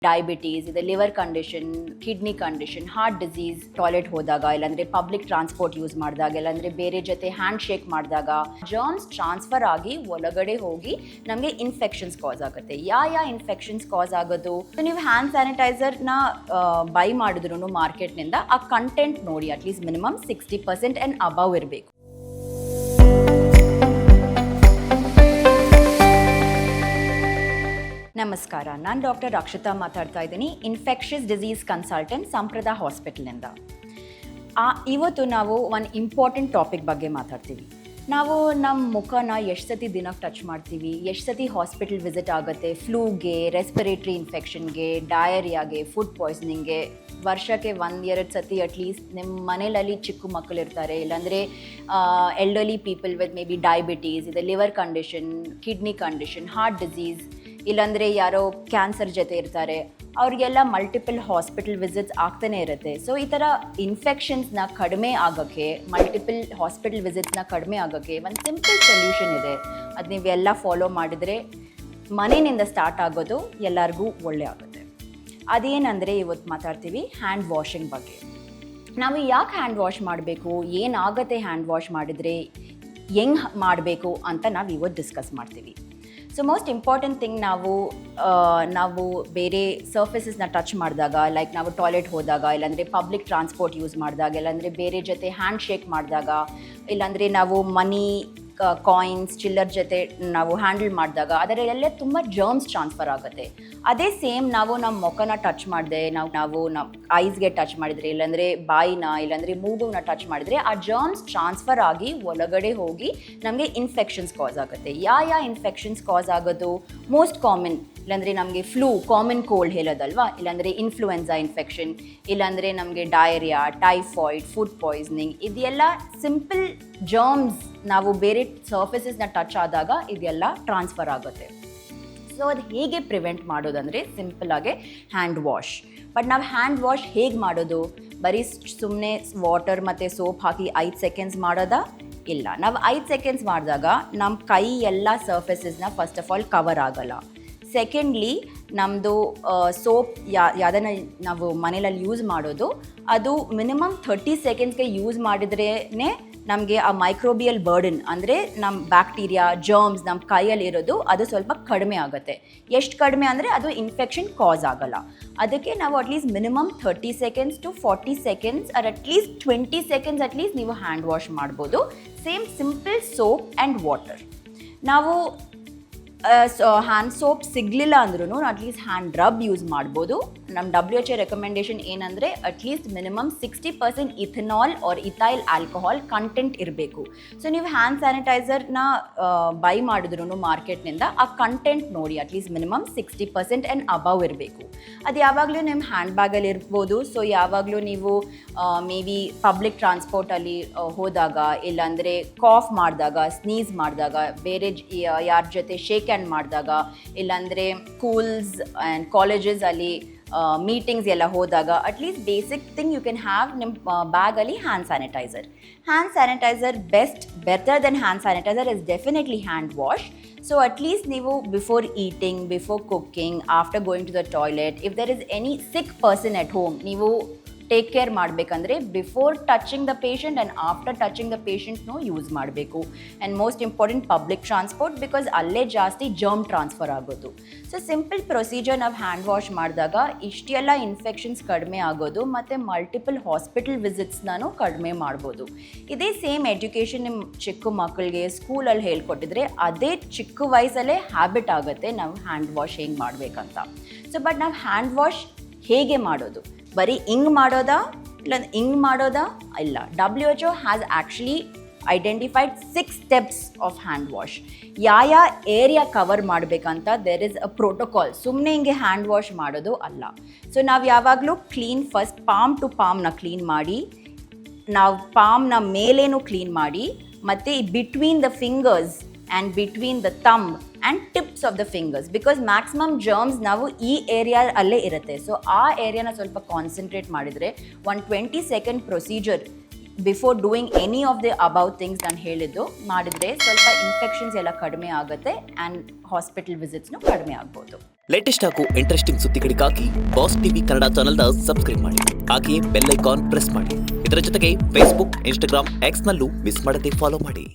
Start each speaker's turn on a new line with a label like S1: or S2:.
S1: Diabetes ಇದೆ, liver condition, kidney condition, heart disease, toilet ಹೋದಾಗ, ಇಲ್ಲಾಂದರೆ ಪಬ್ಲಿಕ್ ಟ್ರಾನ್ಸ್ಪೋರ್ಟ್ ಯೂಸ್ ಮಾಡಿದಾಗ, ಇಲ್ಲಾಂದರೆ ಬೇರೆ ಜೊತೆ ಹ್ಯಾಂಡ್ ಶೇಕ್ ಮಾಡಿದಾಗ ಜರ್ಮ್ಸ್ ಟ್ರಾನ್ಸ್ಫರ್ ಆಗಿ ಒಳಗಡೆ ಹೋಗಿ ನಮಗೆ ಇನ್ಫೆಕ್ಷನ್ಸ್ ಕಾಸ್ ಆಗುತ್ತೆ. ಯಾವ ಇನ್ಫೆಕ್ಷನ್ಸ್ ಕಾಸ್ ಆಗೋದು? ನೀವು ಹ್ಯಾಂಡ್ ಸ್ಯಾನಿಟೈಸರ್ನ ಬೈ ಮಾಡಿದ್ರು ಮಾರ್ಕೆಟ್ನಿಂದ ಆ ಕಂಟೆಂಟ್ ನೋಡಿ, ಅಟ್ಲೀಸ್ಟ್ ಮಿನಿಮಮ್ 60% ಆ್ಯಂಡ್ ಅಬವ್ ಇರಬೇಕು. ನಮಸ್ಕಾರ, ನಾನು ಡಾಕ್ಟರ್ ರಕ್ಷಿತಾ ಮಾತಾಡ್ತಾ ಇದ್ದೀನಿ, ಇನ್ಫೆಕ್ಷಸ್ ಡಿಸೀಸ್ ಕನ್ಸಲ್ಟೆಂಟ್ ಸಂಪ್ರದಾ ಹಾಸ್ಪಿಟಲಿಂದ. ಇವತ್ತು ನಾವು ಒಂದು ಇಂಪಾರ್ಟೆಂಟ್ ಟಾಪಿಕ್ ಬಗ್ಗೆ ಮಾತಾಡ್ತೀವಿ. ನಾವು ನಮ್ಮ ಮುಖನ ಎಷ್ಟು ಸತಿ ದಿನಕ್ಕೆ ಟಚ್ ಮಾಡ್ತೀವಿ, ಎಷ್ಟು ಸತಿ ಹಾಸ್ಪಿಟಲ್ ವಿಸಿಟ್ ಆಗುತ್ತೆ, ಫ್ಲೂಗೆ, ರೆಸ್ಪಿರೇಟ್ರಿ ಇನ್ಫೆಕ್ಷನ್ಗೆ, ಡಯರಿಯಾಗೆ, ಫುಡ್ ಪಾಯ್ಸನಿಂಗ್ಗೆ. ವರ್ಷಕ್ಕೆ 1-2 ಸತಿ ಅಟ್ಲೀಸ್ಟ್ ನಿಮ್ಮ ಮನೇಲಿ ಚಿಕ್ಕ ಮಕ್ಕಳು ಇರ್ತಾರೆ, ಇಲ್ಲಾಂದರೆ elderly people with maybe diabetes ಇದೆ, liver condition, kidney condition, heart disease, ಇಲ್ಲಾಂದರೆ ಯಾರೋ ಕ್ಯಾನ್ಸರ್ ಜೊತೆ ಇರ್ತಾರೆ, ಅವ್ರಿಗೆಲ್ಲ ಮಲ್ಟಿಪಲ್ ಹಾಸ್ಪಿಟಲ್ ವಿಸಿಟ್ಸ್ ಆಗ್ತಾನೆ ಇರುತ್ತೆ. ಸೊ ಈ ಥರ ಇನ್ಫೆಕ್ಷನ್ಸ್ನ ಕಡಿಮೆ ಆಗೋಕ್ಕೆ, ಮಲ್ಟಿಪಲ್ ಹಾಸ್ಪಿಟಲ್ ವಿಸಿಟ್ಸ್ನ ಕಡಿಮೆ ಆಗೋಕ್ಕೆ ಒಂದು ಸಿಂಪಲ್ ಸೊಲ್ಯೂಷನ್ ಇದೆ. ಅದು ನೀವೆಲ್ಲ ಫಾಲೋ ಮಾಡಿದರೆ ಮನೆಯಿಂದ ಸ್ಟಾರ್ಟ್ ಆಗೋದು ಎಲ್ಲರಿಗೂ ಒಳ್ಳೆ ಆಗುತ್ತೆ. ಅದೇನಂದರೆ ಇವತ್ತು ಮಾತಾಡ್ತೀವಿ ಹ್ಯಾಂಡ್ ವಾಷಿಂಗ್ ಬಗ್ಗೆ. ನಾವು ಯಾಕೆ ಹ್ಯಾಂಡ್ ವಾಶ್ ಮಾಡಬೇಕು, ಏನಾಗುತ್ತೆ ಹ್ಯಾಂಡ್ ವಾಶ್ ಮಾಡಿದರೆ, ಹೆಂಗೆ ಮಾಡಬೇಕು ಅಂತ ನಾವು ಇವತ್ತು ಡಿಸ್ಕಸ್ ಮಾಡ್ತೀವಿ. ಸೊ ಮೋಸ್ಟ್ ಇಂಪಾರ್ಟೆಂಟ್ ಥಿಂಗ್, ನಾವು ಬೇರೆ ಸರ್ಫೇಸಸ್ನ ಟಚ್ ಮಾಡಿದಾಗ, ಲೈಕ್ ನಾವು ಟಾಯ್ಲೆಟ್ ಹೋದಾಗ, ಇಲ್ಲಾಂದರೆ ಪಬ್ಲಿಕ್ ಟ್ರಾನ್ಸ್ಪೋರ್ಟ್ ಯೂಸ್ ಮಾಡಿದಾಗ, ಇಲ್ಲಾಂದರೆ ಬೇರೆ ಜೊತೆ ಹ್ಯಾಂಡ್ ಶೇಕ್ ಮಾಡಿದಾಗ, ಇಲ್ಲಾಂದರೆ ನಾವು ಮನಿ, ಕಾಯಿನ್ಸ್, ಚಿಲ್ಲರ್ ಜೊತೆ ನಾವು ಹ್ಯಾಂಡಲ್ ಮಾಡಿದಾಗ ಅದರಲ್ಲೆಲ್ಲ ತುಂಬ ಜರ್ಮ್ಸ್ ಟ್ರಾನ್ಸ್ಫರ್ ಆಗುತ್ತೆ. ಅದೇ ಸೇಮ್ ನಾವು ನಮ್ಮ ಮುಖನ ಟಚ್ ಮಾಡಿದೆ, ನಾವು ನಮ್ಮ ಐಸ್ಗೆ ಟಚ್ ಮಾಡಿದರೆ, ಇಲ್ಲಾಂದರೆ ಬಾಯಿನ, ಇಲ್ಲಾಂದರೆ ಮೂಗನ್ನ ಟಚ್ ಮಾಡಿದರೆ ಆ ಜರ್ಮ್ಸ್ ಟ್ರಾನ್ಸ್ಫರ್ ಆಗಿ ಒಳಗಡೆ ಹೋಗಿ ನಮಗೆ ಇನ್ಫೆಕ್ಷನ್ಸ್ ಕಾಸ್ ಆಗುತ್ತೆ. ಯಾವ ಇನ್ಫೆಕ್ಷನ್ಸ್ ಕಾಸ್ ಆಗೋದು? ಮೋಸ್ಟ್ ಕಾಮನ್, ಇಲ್ಲಾಂದರೆ ನಮಗೆ ಫ್ಲೂ, ಕಾಮನ್ ಕೋಲ್ಡ್ ಹೇಳೋದಲ್ವಾ, ಇಲ್ಲಾಂದರೆ ಇನ್ಫ್ಲೂಯೆನ್ಸಾ ಇನ್ಫೆಕ್ಷನ್, ಇಲ್ಲಾಂದರೆ ನಮಗೆ ಡಯರಿಯಾ, ಟೈಫಾಯ್ಡ್, ಫುಡ್ ಪಾಯ್ಸನಿಂಗ್, ಇದೆಲ್ಲ ಸಿಂಪಲ್ ಜರ್ಮ್ಸ್ ನಾವು ಬೇರೆ ಸರ್ಫೇಸಸ್ನ ಟಚ್ ಆದಾಗ ಇದೆಲ್ಲ ಟ್ರಾನ್ಸ್ಫರ್ ಆಗುತ್ತೆ. ಸೊ ಅದು ಹೇಗೆ ಪ್ರಿವೆಂಟ್ ಮಾಡೋದಂದರೆ ಸಿಂಪಲಾಗೆ ಹ್ಯಾಂಡ್ ವಾಶ್. ಬಟ್ ನಾವು ಹ್ಯಾಂಡ್ ವಾಶ್ ಹೇಗೆ ಮಾಡೋದು? ಬರೀ ಸುಮ್ಮನೆ ವಾಟರ್ ಮತ್ತು ಸೋಪ್ ಹಾಕಿ 5 ಸೆಕೆಂಡ್ಸ್ ಮಾಡೋದಾ? ಇಲ್ಲ. ನಾವು 5 ಸೆಕೆಂಡ್ಸ್ ಮಾಡಿದಾಗ ನಮ್ಮ ಕೈ ಎಲ್ಲ ಸರ್ಫೇಸಸ್ನ ಫಸ್ಟ್ ಆಫ್ ಆಲ್ ಕವರ್ ಆಗೋಲ್ಲ. ಸೆಕೆಂಡ್ಲಿ, ನಮ್ಮದು ಸೋಪ್ ಯಾವುದನ್ನು ನಾವು ಮನೇಲಿ ಯೂಸ್ ಮಾಡೋದು, ಅದು ಮಿನಿಮಮ್ 30 ಸೆಕೆಂಡ್ಸ್ಗೆ ಯೂಸ್ ಮಾಡಿದ್ರೇ ನಮಗೆ ಆ ಮೈಕ್ರೋಬಿಯಲ್ ಬರ್ಡನ್, ಅಂದರೆ ನಮ್ಮ ಬ್ಯಾಕ್ಟೀರಿಯಾ, ಜರ್ಮ್ಸ್ ನಮ್ಮ ಕೈಯಲ್ಲಿ ಇರೋದು ಅದು ಸ್ವಲ್ಪ ಕಡಿಮೆ ಆಗುತ್ತೆ. ಎಷ್ಟು ಕಡಿಮೆ ಅಂದರೆ ಅದು ಇನ್ಫೆಕ್ಷನ್ ಕಾಸ್ ಆಗೋಲ್ಲ. ಅದಕ್ಕೆ ನಾವು at least minimum 30 seconds to 40 seconds or at least 20 seconds at least ನೀವು ಹ್ಯಾಂಡ್ ವಾಶ್ ಮಾಡ್ಬೋದು. Same simple soap and water. ನಾವು ಹ್ಯಾಂಡ್ ಸೋಪ್ ಸಿಗಲಿಲ್ಲ ಅಂದ್ರೂ ಅಟ್ಲೀಸ್ಟ್ ಹ್ಯಾಂಡ್ ರಬ್ ಯೂಸ್ ಮಾಡ್ಬೋದು. ನಮ್ಮ WHO ರೆಕಮೆಂಡೇಷನ್ ಏನಂದರೆ at least minimum 60% ethanol or ethyl alcohol content ಇರಬೇಕು. So ನೀವು ಹ್ಯಾಂಡ್ ಸ್ಯಾನಿಟೈಸರ್ನ ಬೈ ಮಾಡಿದ್ರು ಮಾರ್ಕೆಟ್ನಿಂದ ಆ ಕಂಟೆಂಟ್ ನೋಡಿ, ಅಟ್ಲೀಸ್ಟ್ ಮಿನಿಮಮ್ 60% ಆ್ಯಂಡ್ ಅಬವ್ ಇರಬೇಕು. ಅದು ಯಾವಾಗಲೂ ನಿಮ್ಮ ಹ್ಯಾಂಡ್ ಬ್ಯಾಗಲ್ಲಿ ಇರ್ಬೋದು. ಸೊ ಯಾವಾಗಲೂ ನೀವು ಮೇ ಬಿ ಪಬ್ಲಿಕ್ ಟ್ರಾನ್ಸ್ಪೋರ್ಟಲ್ಲಿ ಹೋದಾಗ, ಇಲ್ಲಾಂದರೆ ಕಾಫ್ ಮಾಡಿದಾಗ, ಸ್ನೀಸ್ ಮಾಡಿದಾಗ, ಬೇರೆ ಯಾರ ಜೊತೆ ಶೇಕ್ ಹ್ಯಾಂಡ್ ಮಾಡಿದಾಗ, ಇಲ್ಲಾಂದರೆ ಸ್ಕೂಲ್ಸ್ ಆ್ಯಂಡ್ ಕಾಲೇಜಸಲ್ಲಿ ಮೀಟಿಂಗ್ಸ್ ಎಲ್ಲ ಹೋದಾಗ at least basic thing you can have ನಿಮ್ಮ ಬ್ಯಾಗಲ್ಲಿ hand sanitiser. Hand sanitiser better than hand sanitiser is definitely hand wash. So at least ನೀವು before eating, before cooking, after going to the toilet, if there is any sick person at home, ನೀವು take care ಮಾಡಬೇಕಂದ್ರೆ before touching the patient and after touching the ಪೇಷಂಟ್ನೂ use ಮಾಡಬೇಕು. And most important public transport, because ಅಲ್ಲೇ ಜಾಸ್ತಿ germ transfer ಆಗೋದು. So simple procedure ನಾವು hand wash ಮಾಡಿದಾಗ ಇಷ್ಟೆಲ್ಲ ಇನ್ಫೆಕ್ಷನ್ಸ್ ಕಡಿಮೆ ಆಗೋದು ಮತ್ತು ಮಲ್ಟಿಪಲ್ ಹಾಸ್ಪಿಟಲ್ ವಿಸಿಟ್ಸ್ನೂ ಕಡಿಮೆ ಮಾಡ್ಬೋದು. ಇದೇ ಸೇಮ್ ಎಜುಕೇಷನ್ ನಿಮ್ಮ ಚಿಕ್ಕ ಮಕ್ಕಳಿಗೆ ಸ್ಕೂಲಲ್ಲಿ ಹೇಳ್ಕೊಟ್ಟಿದ್ರೆ ಅದೇ ಚಿಕ್ಕ ವಯಸ್ಸಲ್ಲೇ ಹ್ಯಾಬಿಟ್ ಆಗುತ್ತೆ ನಾವು ಹ್ಯಾಂಡ್ ವಾಶ್ ಹೆಂಗೆ ಮಾಡಬೇಕಂತ. ಸೊ ಬಟ್ ನಾವು ಹ್ಯಾಂಡ್ ವಾಶ್ ಹೇಗೆ ಮಾಡೋದು? ಬರೀ ಹಿಂಗೆ ಮಾಡೋದಾ, ಇಲ್ಲ ಹಿಂಗೆ ಮಾಡೋದಾ? ಇಲ್ಲ. WHO has actually identified 6 steps of hand wash. ಯಾವ ಏರಿಯಾ ಕವರ್ ಮಾಡಬೇಕಂತ ದೇರ್ ಇಸ್ ಅ ಪ್ರೋಟೋಕಾಲ್. ಸುಮ್ಮನೆ ಹಿಂಗೆ ಹ್ಯಾಂಡ್ ವಾಶ್ ಮಾಡೋದು ಅಲ್ಲ. ಸೊ ನಾವು ಯಾವಾಗಲೂ ಕ್ಲೀನ್, ಫಸ್ಟ್ ಪಾಮ್ ಟು ಪಾಮ್ನ ಕ್ಲೀನ್ ಮಾಡಿ, ನಾವು ಪಾಮ್ನ ಮೇಲೇನೂ ಕ್ಲೀನ್ ಮಾಡಿ, ಮತ್ತು between the fingers and between the thumb and tips of the fingers, because maximum germs ನಾವು ಈ ಏರಿಯಾ ಅಲ್ಲೇ ಇರುತ್ತೆ. ಸೊ ಆ ಏರಿಯಾನ ಸ್ವಲ್ಪ ಕಾನ್ಸಂಟ್ರೇಟ್ ಮಾಡಿದರೆ 120 second procedure before doing any of the above things ನಾನು ಹೇಳಿದ್ದು ಮಾಡಿದರೆ ಸ್ವಲ್ಪ ಇನ್ಫೆಕ್ಷನ್ಸ್ ಎಲ್ಲ ಕಡಿಮೆ ಆಗುತ್ತೆ ಆ್ಯಂಡ್ ಹಾಸ್ಪಿಟಲ್ ವಿಸಿಟ್ಸ್ನು ಕಡಿಮೆ ಆಗ್ಬೋದು.
S2: ಲೇಟೆಸ್ಟ್ ಹಾಗೂ ಇಂಟ್ರೆಸ್ಟಿಂಗ್ ಸುದ್ದಿಗಳಿಗಾಗಿ ಬಾಸ್ ಟಿವಿ ಕನ್ನಡ ಚಾನೆಲ್ನ ಸಬ್ಸ್ಕ್ರೈಬ್ ಮಾಡಿ. ಹಾಗೆಯೇ ಬೆಲ್ ಐಕಾನ್ ಪ್ರೆಸ್ ಮಾಡಿ. ಇದರ ಜೊತೆಗೆ ಫೇಸ್ಬುಕ್, ಇನ್ಸ್ಟಾಗ್ರಾಮ್, ಎಕ್ಸ್ನಲ್ಲೂ ಮಿಸ್ ಮಾಡದೆ ಫಾಲೋ ಮಾಡಿ.